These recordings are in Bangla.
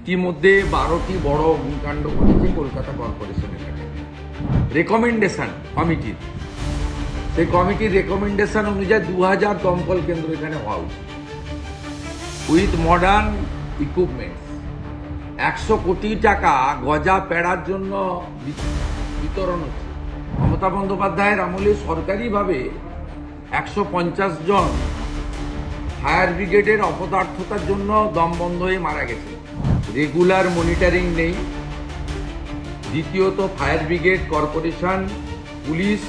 ইতিমধ্যে 12টি বড় অগ্নিকাণ্ড ঘটেছে কলকাতা কর্পোরেশনের রেকমেন্ডেশন কমিটির। সেই কমিটির রেকমেন্ডেশন অনুযায়ী 2000 দমকল কেন্দ্র এখানে হওয়া উচিত উইথ মডার্ন ইকুইপমেন্টস। 100 কোটি টাকা গজা পেড়ার জন্য বিতরণ হচ্ছে। মমতা বন্দ্যোপাধ্যায়ের আমলে সরকারিভাবে 150 জন ফায়ার ব্রিগেডের অপদার্থতার জন্য দম বন্ধ হয়ে মারা গেছে। রেগুলার মনিটরিং নেই। দ্বিতীয়ত, ফায়ার ব্রিগেড, কর্পোরেশন, পুলিশ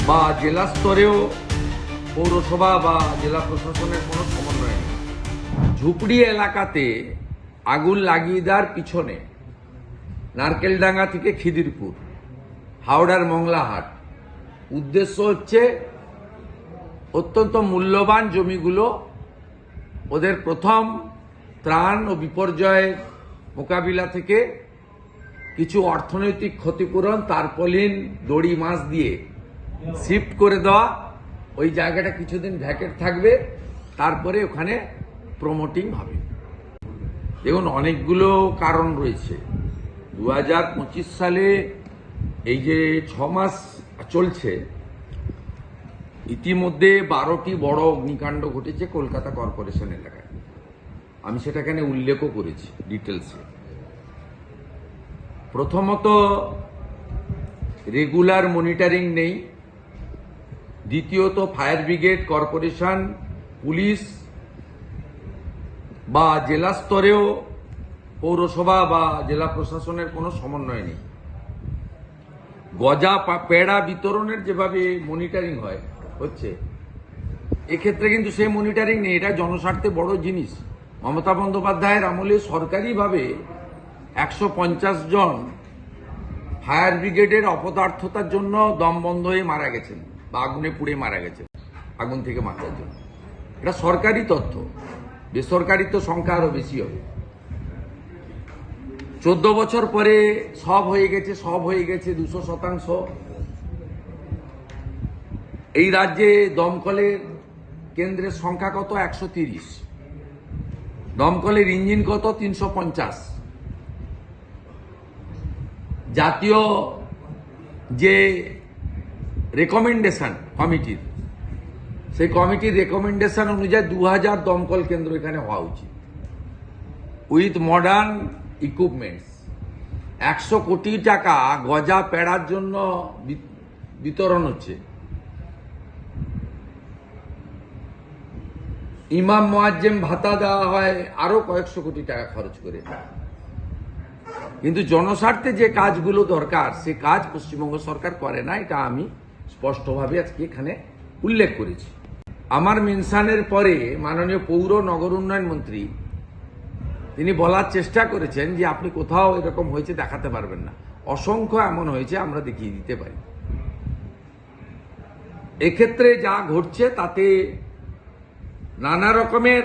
বা জেলা স্তরেও পৌরসভা বা জেলা প্রশাসনের কোনো সমন্বয় নেই। ঝুপড়ি এলাকাতে আগুন লাগিয়ে দেওয়ার পিছনে নারকেলডাঙ্গা থেকে খিদিরপুর, হাওড়ার মংলাহাট, উদ্দেশ্য হচ্ছে অত্যন্ত মূল্যবান জমিগুলো ওদের প্রথম ত্রাণ ও বিপর্যয় মোকাবিলা থেকে কিছু অর্থনৈতিক ক্ষতিপূরণ তারপলিন দড়ি মাছ দিয়ে শিফট করে দেওয়া। ওই জায়গাটা কিছুদিন ভ্যাকেট থাকবে, তারপরে ওখানে প্রমোটিং হবে। দেখুন, অনেকগুলো কারণ রয়েছে। 2025 সালে এই যে 6 মাস চলছে, ইতিমধ্যে 12টি বড় অগ্নিকাণ্ড ঘটেছে কলকাতা কর্পোরেশন এলাকায়। আমি সেটা এখানে উল্লেখও করেছি ডিটেলসে। প্রথমত, রেগুলার মনিটরিং নেই। দ্বিতীয়ত, ফায়ার ব্রিগেড, কর্পোরেশন, পুলিশ বা জেলা স্তরেও পৌরসভা বা জেলা প্রশাসনের কোনো সমন্বয় নেই। গজা পেড়া বিতরণের যেভাবে মনিটরিং হচ্ছে, এক্ষেত্রে কিন্তু সেই মনিটরিং নেই। এটা জনস্বার্থে বড় জিনিস। মমতা বন্দ্যোপাধ্যায়ের আমলে সরকারিভাবে 150 জন ফায়ার ব্রিগেডের অপদার্থতার জন্য দম বন্ধ হয়ে মারা গেছেন বা আগুনে পুড়ে মারা গেছেন, আগুন থেকে মারার জন্য। এটা সরকারি তথ্য। বেসরকারি তো সংখ্যা আরো বেশি হবে। 14 বছর পরে সব হয়ে গেছে 200%। এই রাজ্যে দমকলের কেন্দ্রের সংখ্যা কত? 130। দমকলের ইঞ্জিন কত? 350। জাতীয় যে রেকমেন্ডেশন কমিটির, সেই কমিটির রেকমেন্ডেশন অনুযায়ী 2000 দমকল কেন্দ্র এখানে হওয়া উচিত উইথ মডার্ন ইকুইপমেন্টস। 100 কোটি টাকা গজা পেড়ার জন্য বিতরণ হচ্ছে। ইমাম মুয়াজ্জেম ভাতা দেওয়া হয় আরো কয়েকশো কোটি টাকা খরচ করে। কিন্তু জনস্বার্থে যে কাজগুলো দরকার, সে কাজ পশ্চিমবঙ্গ সরকার করে না। এটা আমি স্পষ্টভাবে আজকে এখানে উল্লেখ করেছি। আমার মেনশনের পরে মাননীয় পৌর নগর উন্নয়ন মন্ত্রী তিনি বলার চেষ্টা করেছেন যে আপনি কোথাও এরকম হয়েছে দেখাতে পারবেন না। অসংখ্য এমন হয়েছে, আমরা দেখিয়ে দিতে পারি। এক্ষেত্রে যা ঘটছে তাতে নানা রকমের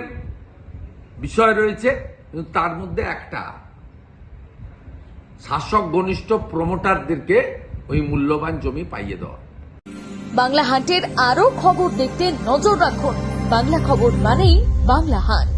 বিষয় রয়েছে, কিন্তু তার মধ্যে একটা, শাসক ঘনিষ্ঠ প্রমোটারদেরকে ওই মূল্যবান জমি পাইয়ে দেওয়া। বাংলা হাটের আরো খবর দেখতে নজর রাখুন। বাংলা খবর মানেই বাংলা হাট।